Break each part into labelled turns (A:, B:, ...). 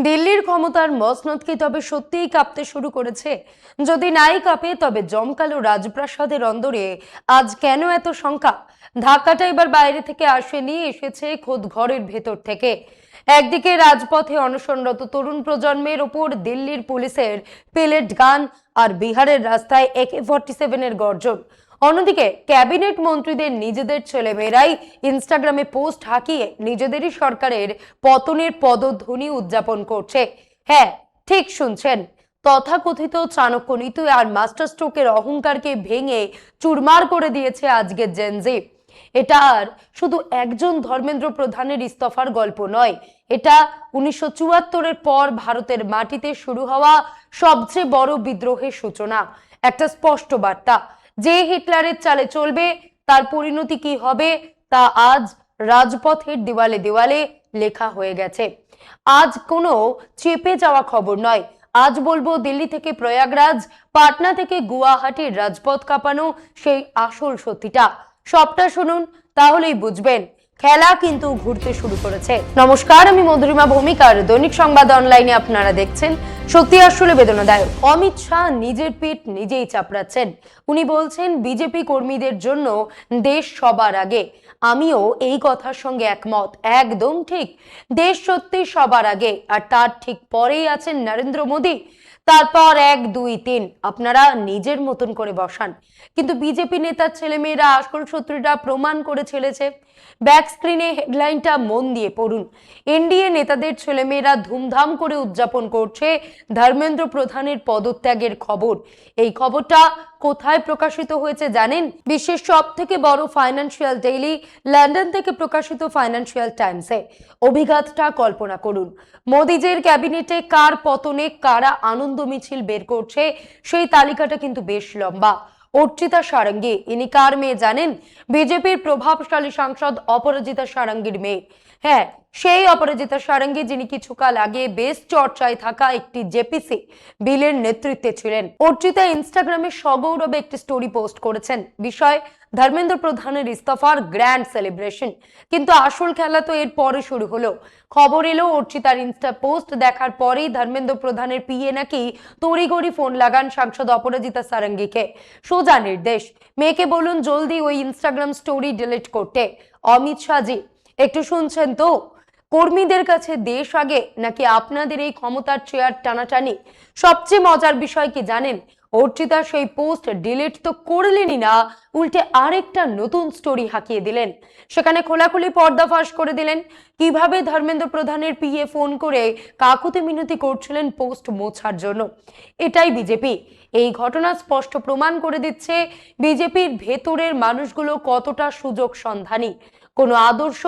A: দিল্লির ক্ষমতার মসনদ কি তবে সত্যিই কাঁপতে শুরু করেছে? যদি নাই কাঁপে তবে জমকালো রাজপ্রাসাদের অন্দরে আজ কেন এত শঙ্কা? ধাক্কাটা এবার বাইরে থেকে আসেনি, এসেছে খোদ ঘরের ভেতর থেকে। একদিকে রাজপথে অনশনরত তরুণ প্রজন্মের ওপর দিল্লির পুলিশের পেলেট গান, আর বিহারের রাস্তায় AK-47 গর্জন। অন্যদিকে ক্যাবিনেট মন্ত্রীদের নিজেদের ছেলেমেয়েরাই ইনস্টাগ্রামে পোস্ট হাঁকিয়ে নিজেদেরই সরকারের পতনের পদধ্বনি উদযাপন করছে। হ্যাঁ, ঠিক শুনছেন, তথাকথিত চাণক্য নীতি আর মাস্টার স্ট্রোকের অহংকারকে ভেঙে চুরমার করে দিয়েছে আজকের জেনজি। এটা আর শুধু একজন ধর্মেন্দ্র প্রধানের ইস্তফার গল্প নয়, এটা 1974-এর পর ভারতের মাটিতে শুরু হওয়া সবচেয়ে বড় বিদ্রোহের সূচনা। একটা স্পষ্ট বার্তা, যে হিটলারের চালে চলবে তার পরিণতি কি হবে তা আজ রাজপথের দেওয়ালে দেওয়ালে লেখা হয়ে গেছে। আজ কোনো চেপে যাওয়া খবর নয়, আজ বলবো দিল্লি থেকে প্রয়াগরাজ, পাটনা থেকে গুয়াহাটির রাজপথ কাঁপানো সেই আসল সত্যিটা। সবটা শুনুন, তাহলেই বুঝবেন খেলা কিন্তু ঘুরতে শুরু করেছে। নমস্কার, আমি মধুরিমা ভৌমিক, আর দৈনিক সংবাদ অনলাইনে আপনারা দেখছেন। সত্যি আসলে বেদনাদায়ক। অমিত শাহ নিজের পিঠ নিজেই চাপড়াচ্ছেন। উনি বলছেন বিজেপি কর্মীদের জন্য দেশ সবার আগে। আমিও এই কথার সঙ্গে একমত, একদম ঠিক। দেশ সত্যি সবার আগে, আর তার ঠিক পরেই আছেন নরেন্দ্র মোদী। তারপর 1, 2, 3 আপনারা নিজের মতন করে বসান। কিন্তু বিজেপি নেতার ছেলেমেয়েরা আসল শত্রুটা প্রমাণ করে ছেলেছে। ব্যাক স্ক্রিনে হেডলাইনটা মন দিয়ে পড়ুন। এনডিএ নেতাদের ছেলেমেয়েরা ধুমধাম করে উদযাপন করছে ধর্মেন্দ্র প্রধানের পদত্যাগের খবর। এই খবরটা কোথায় প্রকাশিত হয়েছে জানেন? বিশ্বের সব থেকে বড় ফাইন্যান্সিয়াল ডেইলি লন্ডন থেকে প্রকাশিত ফাইন্যান্সিয়াল টাইমসে। অভিঘাতটা কল্পনা করুন। মোদিজির ক্যাবিনেটে কার পতনে কারা আনন্দ মিছিল বের করছে সেই তালিকাটা কিন্তু বেশ লম্বা। অর্চিতা সারঙ্গী, ইনি কার মেয়ে জানেন? বিজেপির প্রভাবশালী সাংসদ অপরাজিতা সারঙ্গীর মেয়ে। হ্যাঁ, সেই অপরাজিতা সারঙ্গী যিনি কিছুকাল আগে বেশ চর্চায় থাকা একটি জেপিসি বিলের নেতৃত্বে ছিলেন। অর্চিতা ইনস্টাগ্রামে সগৌরবে একটি স্টোরি পোস্ট করেছেন, বিষয় ধর্মেন্দ্র প্রধানের ইস্তফার গ্র্যান্ড সেলিব্রেশন। কিন্তু আসল খেলা তো এর পরে শুরু হলো। খবর এলো অর্চিতার ইনস্টা পোস্ট দেখার পরেই ধর্মেন্দ্র প্রধানের পিএ নাকি তড়িঘড়ি ফোন লাগান সাংসদ অপরাজিতা সারঙ্গীকে। সোজা নির্দেশ, মেয়েকে বলুন জলদি ওই ইনস্টাগ্রাম স্টোরি ডিলিট করতে। অমিত শাহজি, একটু শুনছেন তো? কর্মীদের কাছে দেশ আগে নাকি আপনাদের এই ক্ষমতার চেয়ার টানাটানি? সবচেয়ে মজার বিষয় কি জানেন? অর্চিতা সেই পোস্ট ডিলিট তো করলেনই না, উল্টে আরেকটা নতুন স্টোরি হাঁকিয়ে দিলেন। সেখানে খোলাখুলি পর্দাফাশ করে দিলেন কিভাবে ধর্মেন্দ্র প্রধানের পিএ ফোন করে কাকুতি মিনতি করছিলেন পোস্ট মোছার জন্য। এটাই বিজেপি। এই ঘটনা স্পষ্ট প্রমাণ করে দিচ্ছে বিজেপির ভেতরের মানুষগুলো কতটা সুযোগ সন্ধানী। কোনো আদর্শ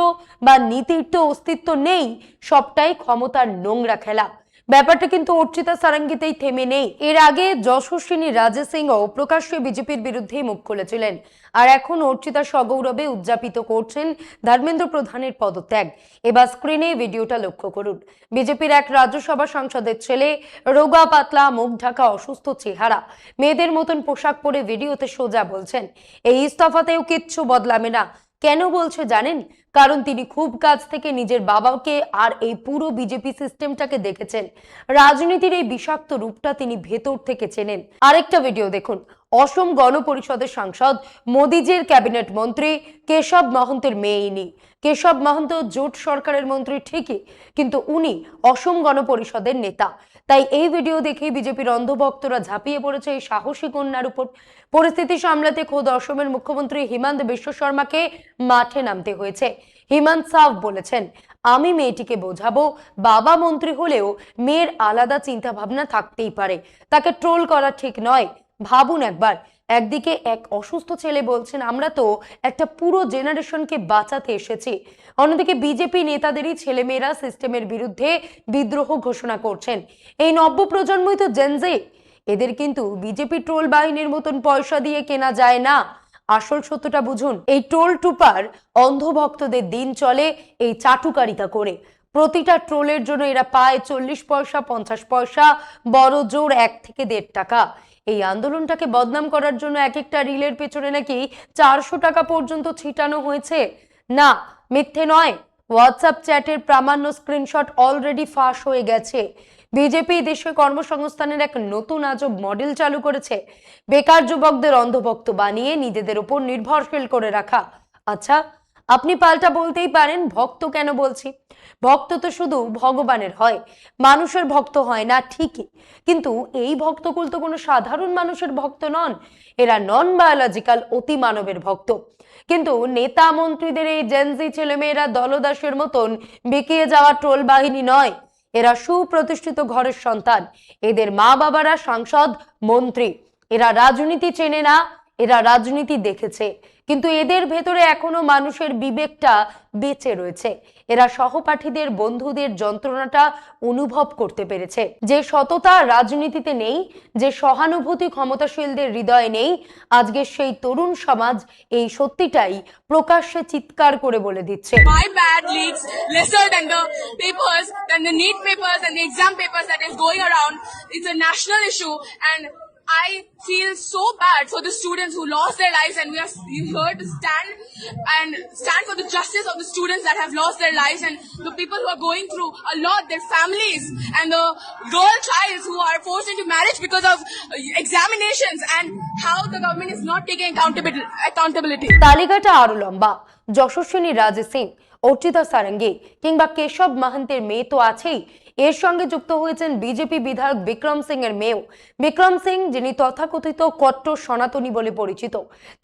A: বা নীতির তো অস্তিত্ব নেই, সবটাই ক্ষমতার নোংরা খেলা। ব্যাপারটা কিন্তু অর্চিতা সারঙ্গীতেই থেমে নেই। এর আগে যশস্বিনী রাজে সিংও প্রকাশ্যে বিজেপির বিরুদ্ধে মুখ খুলেছিলেন, আর এখন অর্চিতা সগৌরবে উদযাপিত করছেন ধর্মেন্দ্র প্রধানের পদত্যাগ। এবার স্ক্রিনে ভিডিওটা লক্ষ্য করুন। বিজেপির এক রাজ্যসভা সাংসদের ছেলে, রোগা পাতলা, মুখ ঢাকা, অসুস্থ চেহারা, মেয়েদের মতন পোশাক পরে ভিডিওতে সোজা বলছেন এই ইস্তফাতেও কিচ্ছু বদলাবে না। কেন বলছে জানেন? কারণ তিনি খুব কাছ থেকে নিজের বাবাকে আর এই পুরো বিজেপি সিস্টেমটাকে দেখেছেন। রাজনীতির এই বিষাক্ত রূপটা তিনি ভেতর থেকে চেনেন। আরেকটা ভিডিও দেখুন। অসম গণ পরিষদের সাংসদ, মোদিজির ক্যাবিনেট মন্ত্রী কেশব মহন্তের মেয়ে ইনি। কেশব মহন্ত জোট সরকারের মন্ত্রী ঠিকই, কিন্তু উনি অসম গণ পরিষদের নেতা। তাই এই ভিডিও দেখেই বিজেপির অন্ধভক্তরা ঝাঁপিয়ে পড়েছে এই সাহসী কন্যার উপর। পরিস্থিতি সামলাতে খোদ অসমের মুখ্যমন্ত্রী হিমন্ত বিশ্ব শর্মাকে মাঠে নামতে হয়েছে। হিমন্ত সাফ বলেছেন, আমি মেয়েটিকে বোঝাবো বাবা মন্ত্রী হলেও মেয়ের আলাদা চিন্তা ভাবনা থাকতেই পারে, তাকে ট্রোল করা ঠিক নয়। ভাবুন একবার, একদিকে এক অসুস্থ ছেলে বলছেন আমরা তো একটা পুরো জেনারেশনকে বাঁচাতে এসেছি, অন্যদিকে বিজেপি নেতাদেরই ছেলেমেয়েরা সিস্টেমের বিরুদ্ধে বিদ্রোহ ঘোষণা করছেন। এই নব্য প্রজন্মই তো জেনজি। এদের কিন্তু বিজেপি ট্রোল বাহিনীর মতন পয়সা দিয়ে কেনা যায় না। আসল সত্যটা বুঝুন। এই ট্রোল টুপার অন্ধভক্তদের দিন চলে এই চাটুকারিতা করে। প্রতিটা ট্রোলের জন্য এরা পায় 40 পয়সা, 50 পয়সা, বড় জোর 1 থেকে 1.5 টাকা। এই আন্দোলনটাকে বদনাম করার জন্য এক একটা রিলের পেছনে নাকি 400 টাকা পর্যন্ত ছিটানো হয়েছে। না, মিথ্যে নয়, হোয়াটসঅ্যাপ চ্যাটের প্রামাণ্য স্ক্রিনশট অলরেডি ফাঁস হয়ে গেছে। বিজেপি দেশে কর্মসংস্থানের এক নতুন আজব মডেল চালু করেছে, বেকার যুবকদের অন্ধভক্ত বানিয়ে নিজেদের উপর নির্ভরশীল করে রাখা। আচ্ছা, আপনি পাল্টা বলতেই পারেন ভক্ত কেন বলছি? ভক্ত তো শুধু ভগবানের হয়, মানুষের ভক্ত হয় না ঠিকই, কিন্তু এই ভক্তকুল তো কোনো সাধারণ মানুষের ভক্ত নন। এরা নন বায়োলজিক্যাল অতি মানবের ভক্ত। কিন্তু নেতা মন্ত্রীদের এই জেনজি ছেলেমেয়েরা দলদাসের মতন বেঁকিয়ে যাওয়া ট্রোল বাহিনী নয়। এরা সুপ্রতিষ্ঠিত ঘরের সন্তান। এদের মা বাবারা সাংসদ, মন্ত্রী। এরা রাজনীতি চেনে না, এরা রাজনীতি দেখেছে, কিন্তু এদের ভেতরে এখনো মানুষের বিবেকটা বেঁচে রয়েছে। এরা সহপাঠীদের, বন্ধুদের যন্ত্রণাটা অনুভব করতে পেরেছে। যে সততা রাজনীতিতে নেই, যে সহানুভূতি ক্ষমতাশীলদের হৃদয়ে নেই, আজকে সেই তরুণ সমাজ এই সত্যিটাই প্রকাশ্যে চিৎকার করে বলে দিচ্ছে।
B: My bad leaks lesser than the papers, than the NEET papers and the exam papers that is going around. It's a national issue, and I feel so bad for the students who lost their lives, and we are here to stand for the justice of the students that have lost their lives, and the people who are going through a lot, their families, and the girl childs who are forced into marriage because of examinations, and how the government is not taking accountability.
A: তালিকাটা আরো লম্বা। যশস্বিনী রাজে সিং, অর্চিতা সারঙ্গী কিংবা কেশব মাহান্তের মেয়ে তো আছেই, এর সঙ্গে যুক্ত হয়েছেন বিজেপি বিধায়ক বিক্রম সিং এর মেয়েও। বিক্রম সিং, যিনি তথাকথিত কট্টর সনাতনী বলে পরিচিত,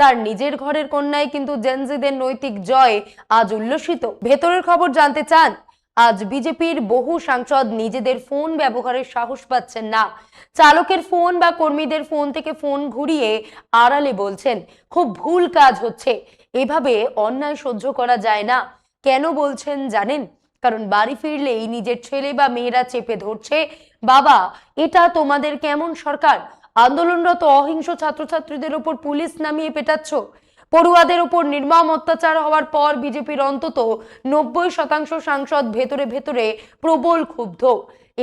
A: তার নিজের ঘরের কন্যায় কিন্তু জেনজিদের নৈতিক জয় আজ উল্লসিত। ভেতরের খবর জানতে চান? আজ বিজেপির বহু সাংসদ নিজেদের ফোন ব্যবহারের সাহস পাচ্ছেন না। চালকের ফোন বা কর্মীদের ফোন থেকে ফোন ঘুরিয়ে আড়ালে বলছেন খুব ভুল কাজ হচ্ছে, এভাবে অন্যায় সহ্য করা যায় না। কেন বলছেন জানেন? কারণ বাড়ি ফিরলেই নিজের ছেলে বা মেয়েরা চেপে ধরছে, বাবা এটা তোমাদের কেমন সরকার? আন্দোলনরত অহিংস ছাত্রছাত্রীদের উপর পুলিশ নামিয়ে পেটাচ্ছ। পড়ুয়াদের উপর নির্মম অত্যাচার হওয়ার পর বিজেপির অন্তত 90% সাংসদ ভেতরে ভেতরে প্রবল ক্ষুব্ধ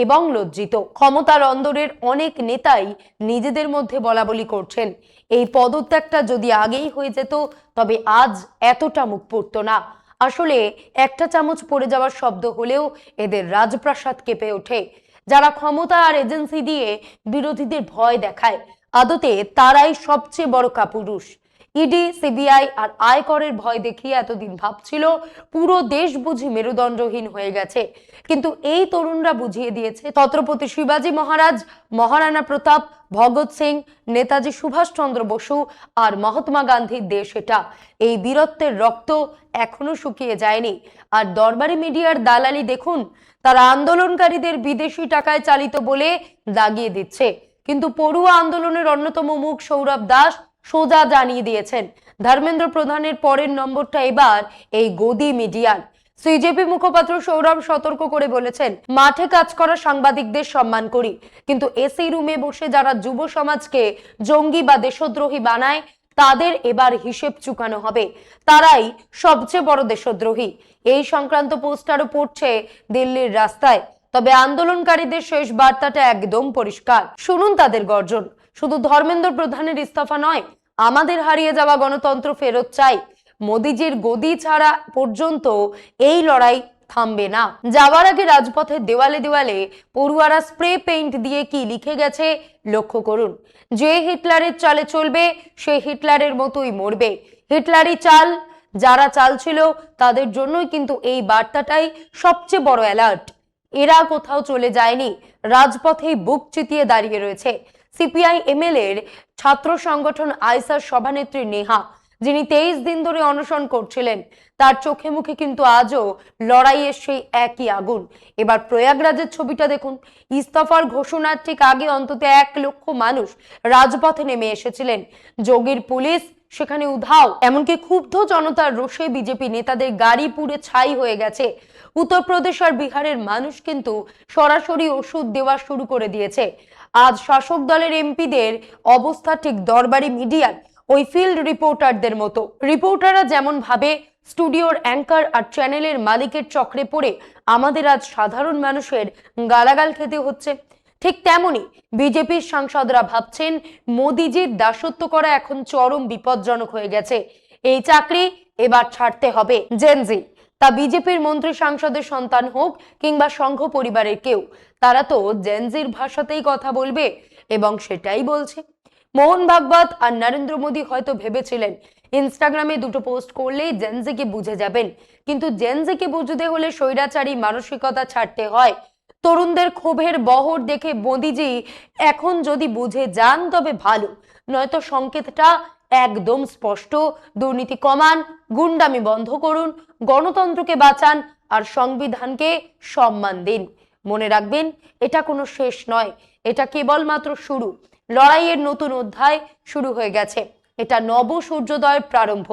A: এবং লজ্জিত। ক্ষমতার অন্দরের অনেক নেতাই নিজেদের মধ্যে বলাবলি করছেন, এই পদত্যাগটা যদি আগেই হয়ে যেত তবে আজ এতটা মুখ পড়তো না। আসলে একটা চামচ পড়ে যাওয়ার শব্দ হলেও এদের রাজপ্রাসাদ কেঁপে ওঠে। যারা ক্ষমতা আর এজেন্সি দিয়ে বিরোধীদের ভয় দেখায়, আদতে তারাই সবচেয়ে বড় কাপুরুষ। ইডি, সিবিআই আর আয়করের ভয় দেখিয়ে এতদিন ভাবছিল পুরো দেশ বুঝি মেরুদণ্ডহীন হয়ে গেছে, কিন্তু এই তরুণরা বুঝিয়ে দিয়েছে ছত্রপতি শিবাজী মহারাজ, মহারানা প্রতাপ, ভগৎ সিং, নেতাজি সুভাষচন্দ্র বসু আর মহাত্মা গান্ধীর দেশ এটা। এই বীরত্বের রক্ত এখনো শুকিয়ে যায়নি। আর দরবারি মিডিয়ার দালালি দেখুন, তারা আন্দোলনকারীদের বিদেশি টাকায় চালিত বলে দাগিয়ে দিচ্ছে, কিন্তু পড়ুয়া আন্দোলনের অন্যতম মুখ সৌরভ দাস সোজা জানিয়ে দিয়েছেন ধর্মেন্দ্র প্রধানের পরের নম্বরটা এবার এই গদি মিডিয়ার। সিজেপি মুখপাত্র সৌরভ সতর্ক করে বলেছেন, মাঠে কাজ করা সাংবাদিকদের সম্মান করি, কিন্তু এসি রুমে বসে যারা যুব সমাজকে জঙ্গি বা দেশদ্রোহী বানায় তাদের এবার হিসেব চুকানো হবে। তারাই সবচেয়ে বড় দেশদ্রোহী। এই সংক্রান্ত পোস্টারও পড়ছে দিল্লির রাস্তায়। তবে আন্দোলনকারীদের শেষ বার্তাটা একদম পরিষ্কার, শুনুন তাদের গর্জন। শুধু ধর্মেন্দ্র প্রধানের ইস্তফা নয়, আমাদের হারিয়ে যাওয়া গণতন্ত্র ফেরত চাই। মোদিজির গদি ছাড়া পর্যন্ত এই লড়াই থামবে না। যাওয়ার আগে রাজপথে দেওয়ালে দেওয়ালে পড়ুয়ারা স্প্রে পেইন্ট দিয়ে কি লিখে গেছে লক্ষ্য করুন। যে হিটলারের চালে চলবে সে হিটলারের মতোই মরবে। হিটলারি চাল যারা চাল ছিল তাদের জন্যই কিন্তু এই বার্তাটাই সবচেয়ে বড় অ্যালার্ট। এরা কোথাও চলে যায়নি, রাজপথেই বুক চিতিয়ে দাঁড়িয়ে রয়েছে। সিপিআই এমএল এর ছাত্র সংগঠন আইসার সভানেত্রী নেহা, যিনি 23 দিন ধরে অনশন করছিলেন, তার চোখে মুখে কিন্তু আজও লড়াইয়ের সেই একই আগুন। এবার প্রয়াগরাজের ছবিটা দেখুন। ইস্তফার ঘোষণার ঠিক আগে অন্তত 1 লক্ষ মানুষ রাজপথে নেমে এসেছিলেন। যোগীর পুলিশ সেখানে উধাও। এমনকি ক্ষুব্ধ জনতার রোষে বিজেপি নেতাদের গাড়ি পুড়ে ছাই হয়ে গেছে। উত্তরপ্রদেশ আর বিহারের মানুষ কিন্তু সরাসরি ওষুধ দেওয়া শুরু করে দিয়েছে। আজ শাসক দলের এমপিদের অবস্থা ঠিক দরবারি মিডিয়ার ওই ফিল্ড রিপোর্টারদের মতো। রিপোর্টাররা যেমন ভাবে স্টুডিওর অ্যাঙ্কার আর চ্যানেলের মালিকের চক্রে পড়ে আমাদের আজ সাধারণ মানুষের গালাগাল খেতে হচ্ছে, ঠিক তেমনি বিজেপির সাংসদরা ভাবছেন মোদিজির দাসত্ব করা এখন চরম বিপজ্জনক হয়ে গেছে। এই চাকরি এবার ছাড়তে হবে। জেনজি তা বিজেপির মন্ত্রী সাংসদের সন্তান হোক কিংবা সংঘ পরিবারের কেউ, তারা তো জেনজির ভাষাতেই কথা বলবে এবং সেটাই বলছে। মোহন ভাগবত আর নরেন্দ্র মোদী হয়তো ভেবেছিলেন ইনস্টাগ্রামে দুটো পোস্ট করলেই জেনজিকে বুঝে যাবেন, কিন্তু জেনজিকে বুঝতে হলে স্বৈরাচারী মানসিকতা ছাড়তে হয়। তরুণদের ক্ষোভের বহর দেখে মোদীজি এখন যদি বুঝে যান তবে ভালো, নয়তো সংকেতটা একদম স্পষ্ট। দুর্নীতি কমান, গুন্ডামি বন্ধ করুন, গণতন্ত্রকে বাঁচান আর সংবিধানকে সম্মান দিন। মনে রাখবেন, এটা কোনো শেষ নয়, এটা কেবলমাত্র শুরু। লড়াইয়ের নতুন অধ্যায় শুরু হয়ে গেছে, এটা নব সূর্যোদয়ের প্রারম্ভ।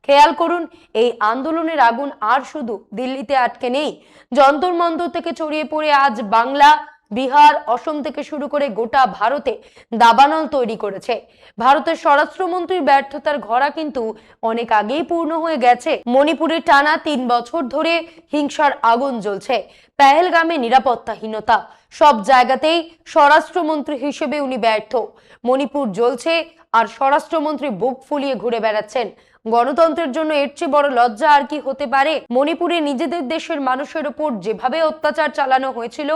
A: খেয়াল করুন, এই আন্দোলনের আগুন আর শুধু দিল্লিতে আটকে নেই, যন্তর মন্তর থেকে ছড়িয়ে পড়ে আজ বাংলা, বিহার, অসম থেকে শুরু করে গোটা ভারতে দাবানল তৈরি করেছে। ভারতের স্বরাষ্ট্রমন্ত্রীর ব্যর্থতার ঘোড়া কিন্তু অনেক আগেই পূর্ণ হয়ে গেছে। মণিপুরে টানা 3 বছর ধরে হিংসার আগুন জ্বলছে, পেহেলগামে নিরাপত্তাহীনতা, সব জায়গাতেই স্বরাষ্ট্রমন্ত্রী হিসেবে উনি ব্যর্থ। মণিপুর জ্বলছে আর স্বরাষ্ট্রমন্ত্রী বুক ফুলিয়ে ঘুরে বেড়াচ্ছেন। গণতন্ত্রের জন্য এর চেয়ে বড় লজ্জা আর কি হতে পারে? মণিপুরে নিজেদের দেশের মানুষের উপর যেভাবে অত্যাচার চালানো হয়েছিল,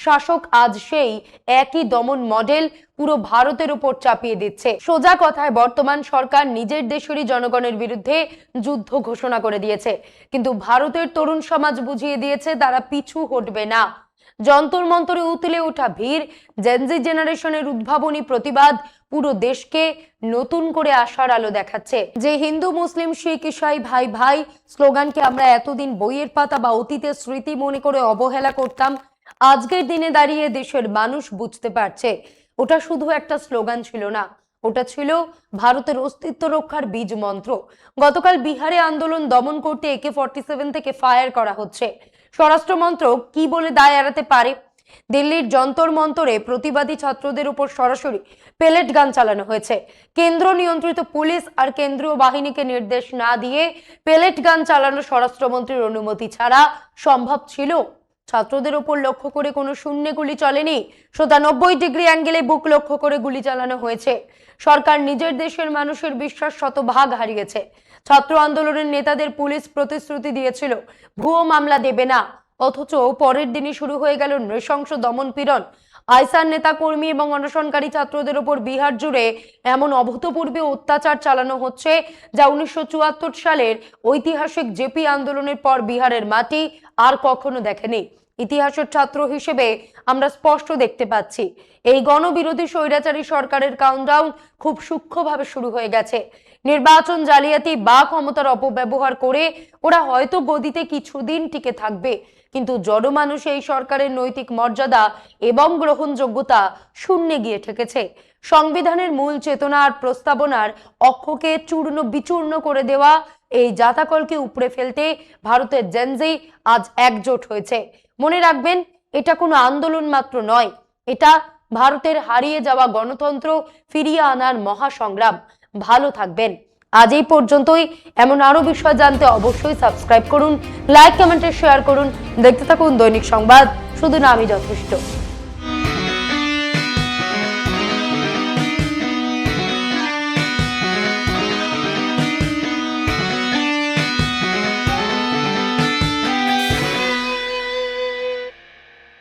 A: শাসক আজ সেই একই দমন মডেল পুরো ভারতের উপর চাপিয়ে দিচ্ছে। সোজা কথায়, বর্তমান সরকার নিজের দেশেরই জনগণের বিরুদ্ধে যুদ্ধ ঘোষণা করে দিয়েছে, কিন্তু ভারতের তরুণ সমাজ বুঝিয়ে দিয়েছে তারা পিছু হটবে না। যন্তর মন্তরে উতলে ওঠা ভিড়, জেনজি জেনারেশনের উদ্ভাবনী প্রতিবাদ পুরো দেশকে নতুন করে আশার আলো দেখাচ্ছে। যে হিন্দু, মুসলিম, শিখ, ইসাই ভাই ভাই স্লোগানকে আমরা এতদিন বইয়ের পাতা বা অতীতের স্মৃতি মনে করে অবহেলা করতাম, আজকের দিনে দাঁড়িয়ে দেশের মানুষ বুঝতে পারছে ওটা শুধু একটা স্লোগান ছিল না, ওটা ছিল ভারতের অস্তিত্ব রক্ষার বীজ মন্ত্র। গতকাল বিহারে আন্দোলন দমন করতে AK-47 থেকে ফায়ার করা হচ্ছে। স্বরাষ্ট্র মন্ত্রক কি বলে দায় এড়াতে পারে? দিল্লির যন্তর মন্তরে প্রতিবাদী ছাত্রদের উপর সরাসরি পেলেট গান চালানো হয়েছে। কেন্দ্র নিয়ন্ত্রিত পুলিশ আর কেন্দ্রীয় বাহিনীকে নির্দেশ না দিয়ে পেলেট গান চালানো স্বরাষ্ট্রমন্ত্রীর অনুমতি ছাড়া সম্ভব ছিল? ছাত্রদের উপর লক্ষ্য করে কোনো শূন্য গুলি চলেনি, 90 ডিগ্রি অ্যাঙ্গেলে বুক লক্ষ্য করে গুলি চালানো হয়েছে। সরকার নিজের দেশের মানুষের বিশ্বাস শতভাগ হারিয়েছে। ছাত্র আন্দোলনের নেতাদের পুলিশ প্রতিশ্রুতি দিয়েছিল ভুয়ো মামলা দেবে না, অথচ পরের দিনই শুরু হয়ে গেল নৃশংস দমন পীড়ন। আইসার নেতা কর্মী এবং অনশনকারী ছাত্রদের উপর বিহার জুড়ে এমন অভূতপূর্ব অত্যাচার চালানো হচ্ছে যা 1974 সালের ঐতিহাসিক জেপি আন্দোলনের পর বিহারের মাটি আর কখনো দেখেনি। ইতিহাসের ছাত্র হিসেবে আমরা স্পষ্ট দেখতে পাচ্ছি এই গণবিরোধী স্বৈরাচারী সরকারের কাউন্টডাউন খুব সূক্ষ্মভাবে শুরু হয়ে গেছে। নির্বাচন জালিয়াতি বা ক্ষমতার অপব্যবহার করে ওরা হয়তো গদিতে কিছুদিন টিকে থাকবে, কিন্তু জনমানুষ এই সরকারের নৈতিক মর্যাদা এবং গ্রহণযোগ্যতা শূন্যে গিয়ে ঠেকেছে। সংবিধানের মূল চেতনা আর প্রস্তাবনার অক্ষকে চূর্ণ বিচূর্ণ করে দেওয়া এই জাতাকলকে উপড়ে ফেলতে ভারতের জেনজি আজ একজোট হয়েছে। মনে রাখবেন, এটা কোনো আন্দোলন মাত্র নয়, এটা ভারতের হারিয়ে যাওয়া গণতন্ত্র ফিরিয়ে আনার মহাসংগ্রাম। ভালো থাকবেন। আজ এই পর্যন্তই। এমন আরো বিষয় জানতে অবশ্যই সাবস্ক্রাইব করুন, লাইক, কমেন্টে শেয়ার করুন। দেখতে থাকুন দৈনিক সংবাদ, শুধু নামই যথেষ্ট।